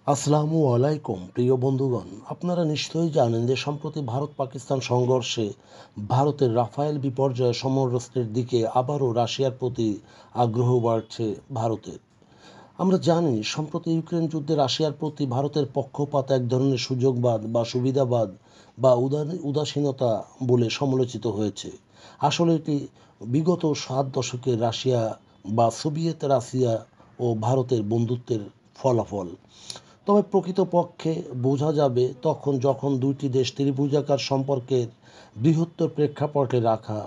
আসসালামু আলাইকুম প্রিয় বন্ধুগণ, আপনারা নিশ্চয়ই জানেন যে সম্প্রতি ভারত পাকিস্তান সংঘর্ষে ভারতের রাফায়েল বিপর্যয় সমরাস্ত্রের দিকে আবারও রাশিয়ার প্রতি আগ্রহ বাড়ছে ভারতের। আমরা জানি সম্প্রতি ইউক্রেন যুদ্ধে রাশিয়ার প্রতি ভারতের পক্ষপাত এক ধরনের সুযোগবাদ বা সুবিধাবাদ বা উদাসীনতা বলে সমালোচিত হয়েছে। আসলে এটি বিগত 7 দশকের রাশিয়া বা সোভিয়েত রাশিয়া ও ভারতের বন্ধুত্বের ফলাফল। তবে প্রকৃতপক্ষে বোঝা যাবে তখন যখন দুইটি দেশ ত্রিভুজাকার সম্পর্কের বৃহত্তর প্রেক্ষাপটে রাখা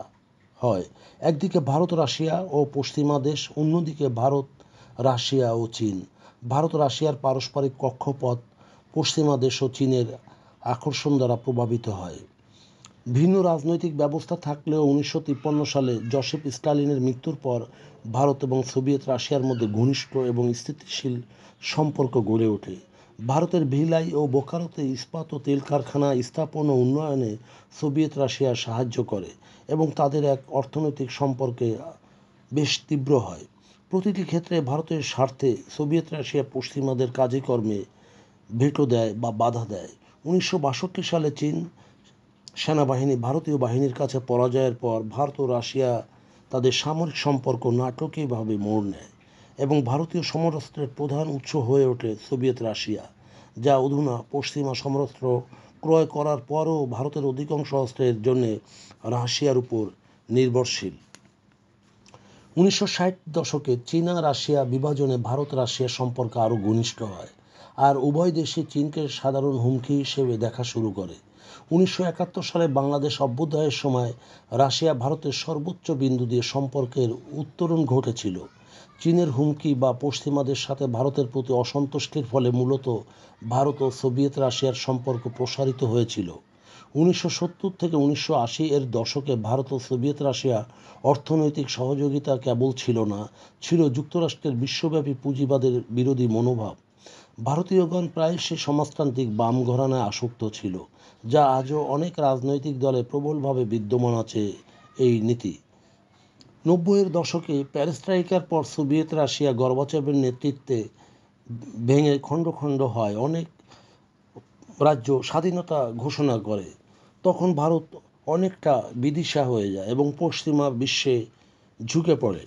হয়। একদিকে ভারত রাশিয়া ও পশ্চিমা দেশ, অন্যদিকে ভারত রাশিয়া ও চীন। ভারত রাশিয়ার পারস্পরিক কক্ষপথ পশ্চিমা দেশ ও চীনের আকর্ষণ দ্বারা প্রভাবিত হয়। ভিন্ন রাজনৈতিক ব্যবস্থা থাকলেও 1953 সালে জোসেফ স্টালিনের মৃত্যুর পর ভারত এবং সোভিয়েত রাশিয়ার মধ্যে ঘনিষ্ঠ এবং স্থিতিশীল সম্পর্ক গড়ে ওঠে। ভারতের ভিলাই ও বোকারোতে ইস্পাত ও তেল কারখানা স্থাপন ও উন্নয়নে সোভিয়েত রাশিয়া সাহায্য করে এবং তাদের এক অর্থনৈতিক সম্পর্কে বেশ তীব্র হয়। প্রতিটি ক্ষেত্রে ভারতের স্বার্থে সোভিয়েত রাশিয়া পশ্চিমাদের কাজে কর্মে ভেটো দেয় বা বাধা দেয়। 1962 সালে চীন সেনাবাহিনী ভারতীয় বাহিনীর কাছে পরাজয়ের পর ভারত ও রাশিয়া তাদের সামরিক সম্পর্ক নাটকীয়ভাবে মোড় নেয় এবং ভারতীয় সমরাস্ত্রের প্রধান উৎস হয়ে ওঠে সোভিয়েত রাশিয়া, যা অধুনা পশ্চিমা সমরাস্ত্র ক্রয় করার পরও ভারতের অধিকাংশ অস্ত্রের জন্য রাশিয়ার উপর নির্ভরশীল। 1960 দশকে চীনা রাশিয়া বিভাজনে ভারত রাশিয়া সম্পর্ক আরও ঘনিষ্ঠ হয়, আর উভয় দেশই চীনকে সাধারণ হুমকি হিসেবে দেখা শুরু করে। 1971 সালে বাংলাদেশ অভ্যুদয়ের সময় রাশিয়া ভারতের সর্বোচ্চ বিন্দু দিয়ে সম্পর্কের উত্তরণ ঘটেছিল। চীনের হুমকি বা পশ্চিমাদের সাথে ভারতের প্রতি অসন্তুষ্টির ফলে মূলত ভারত ও সোভিয়েত রাশিয়ার সম্পর্ক প্রসারিত হয়েছিল। 1970 থেকে 1980 এর দশকে ভারত ও সোভিয়েত রাশিয়া অর্থনৈতিক সহযোগিতা কেবল ছিল না, ছিল যুক্তরাষ্ট্রের বিশ্বব্যাপী পুঁজিবাদের বিরোধী মনোভাব। ভারতীয়গণ প্রায়শই সমাজতান্ত্রিক বাম ঘরানায় আসক্ত ছিল, যা আজও অনেক রাজনৈতিক দলে প্রবলভাবে বিদ্যমান আছে। এই নীতি 90-এর দশকে প্যারিস্টাইকার পর সোভিয়েত রাশিয়া গর্বাচেভের নেতৃত্বে ভেঙে খণ্ড খণ্ড হয়, অনেক রাজ্য স্বাধীনতা ঘোষণা করে। তখন ভারত অনেকটা বিদিশা হয়ে যায় এবং পশ্চিমা বিশ্বে ঝুঁকে পড়ে।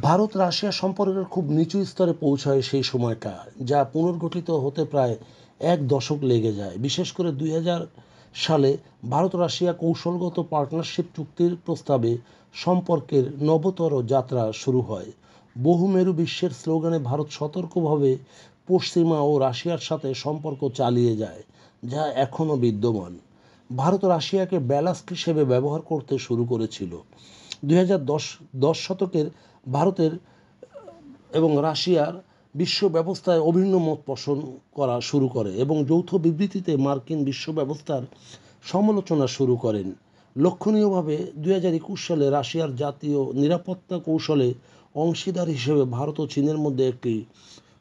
ভারত রাশিয়া সম্পর্কের খুব নিচু স্তরে পৌঁছায় সেই সময়টা, যা পুনর্গঠিত হতে প্রায় 1 দশক লেগে যায়। বিশেষ করে 2000 সালে ভারত রাশিয়া কৌশলগত পার্টনারশিপ চুক্তির প্রস্তাবে সম্পর্কের নবতর যাত্রা শুরু হয়। বহুমেরু বিশ্বের স্লোগানে ভারত সতর্কভাবে পশ্চিমা ও রাশিয়ার সাথে সম্পর্ক চালিয়ে যায়, যা এখনও বিদ্যমান। ভারত রাশিয়াকে ব্যালাস্ট হিসেবে ব্যবহার করতে শুরু করেছিল। 2010 শতকের ভারতের এবং রাশিয়ার বিশ্ব ব্যবস্থায় অভিন্ন মত পোষণ করা শুরু করে এবং যৌথ বিবৃতিতে মার্কিন বিশ্ব ব্যবস্থার সমালোচনা শুরু করেন। লক্ষণীয়ভাবে 2021 সালে রাশিয়ার জাতীয় নিরাপত্তা কৌশলে অংশীদার হিসেবে ভারত ও চীনের মধ্যে একটি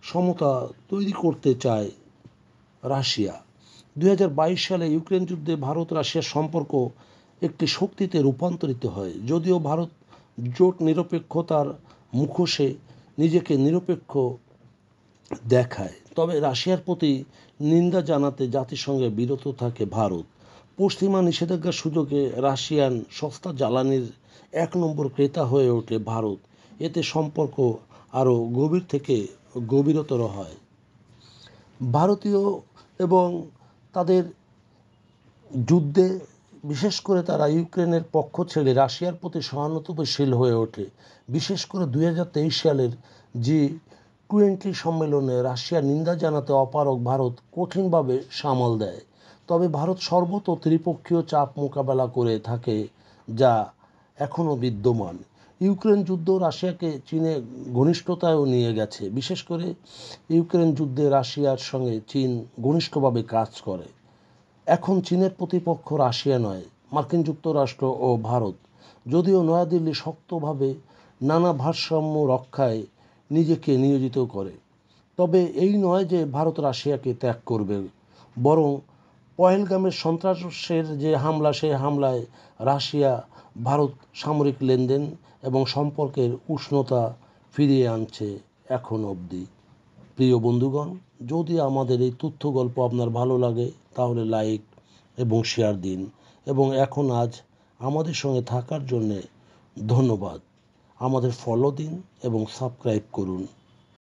সমতা তৈরি করতে চায় রাশিয়া। 2022 সালে ইউক্রেন যুদ্ধে ভারত রাশিয়ার সম্পর্ক একটি শক্তিতে রূপান্তরিত হয়। যদিও ভারত জোট নিরপেক্ষতার মুখোশে নিজেকে নিরপেক্ষ দেখায়, তবে রাশিয়ার প্রতি নিন্দা জানাতে জাতিসংঘে বিরত থাকে ভারত। পশ্চিমা নিষেধাজ্ঞার সুযোগে রাশিয়ান সস্তা জ্বালানির 1 নম্বর ক্রেতা হয়ে ওঠে ভারত। এতে সম্পর্ক আরও গভীর থেকে গভীরতর হয়। ভারতীয় এবং তাদের যুদ্ধে বিশেষ করে তারা ইউক্রেনের পক্ষ ছেড়ে রাশিয়ার প্রতি সহানুভূতিশীল হয়ে ওঠে। বিশেষ করে 2023 সালের G20 সম্মেলনে রাশিয়ার নিন্দা জানাতে অপারগ ভারত কঠিনভাবে সামাল দেয়। তবে ভারত সর্বত ত্রিপক্ষীয় চাপ মোকাবেলা করে থাকে, যা এখনও বিদ্যমান। ইউক্রেন যুদ্ধ রাশিয়াকে চীনে ঘনিষ্ঠতায়ও নিয়ে গেছে। বিশেষ করে ইউক্রেন যুদ্ধে রাশিয়ার সঙ্গে চীন ঘনিষ্ঠভাবে কাজ করে। এখন চীনের প্রতিপক্ষ রাশিয়া নয়, মার্কিন যুক্তরাষ্ট্র ও ভারত। যদিও নয়াদিল্লি শক্তভাবে নানা ভারসাম্য রক্ষায় নিজেকে নিয়োজিত করে, তবে এই নয় যে ভারত রাশিয়াকে ত্যাগ করবে, বরং পহেলগামের সন্ত্রাসের যে হামলা, সেই হামলায় রাশিয়া ভারত সামরিক লেনদেন এবং সম্পর্কের উষ্ণতা ফিরিয়ে আনছে এখন অবধি। প্রিয় বন্ধুগণ, যদি আমাদের এই তথ্য গল্প আপনার ভালো লাগে তাহলে লাইক এবং শেয়ার দিন, এবং আজ আমাদের সঙ্গে থাকার জন্যে ধন্যবাদ। আমাদের ফলো দিন এবং সাবস্ক্রাইব করুন।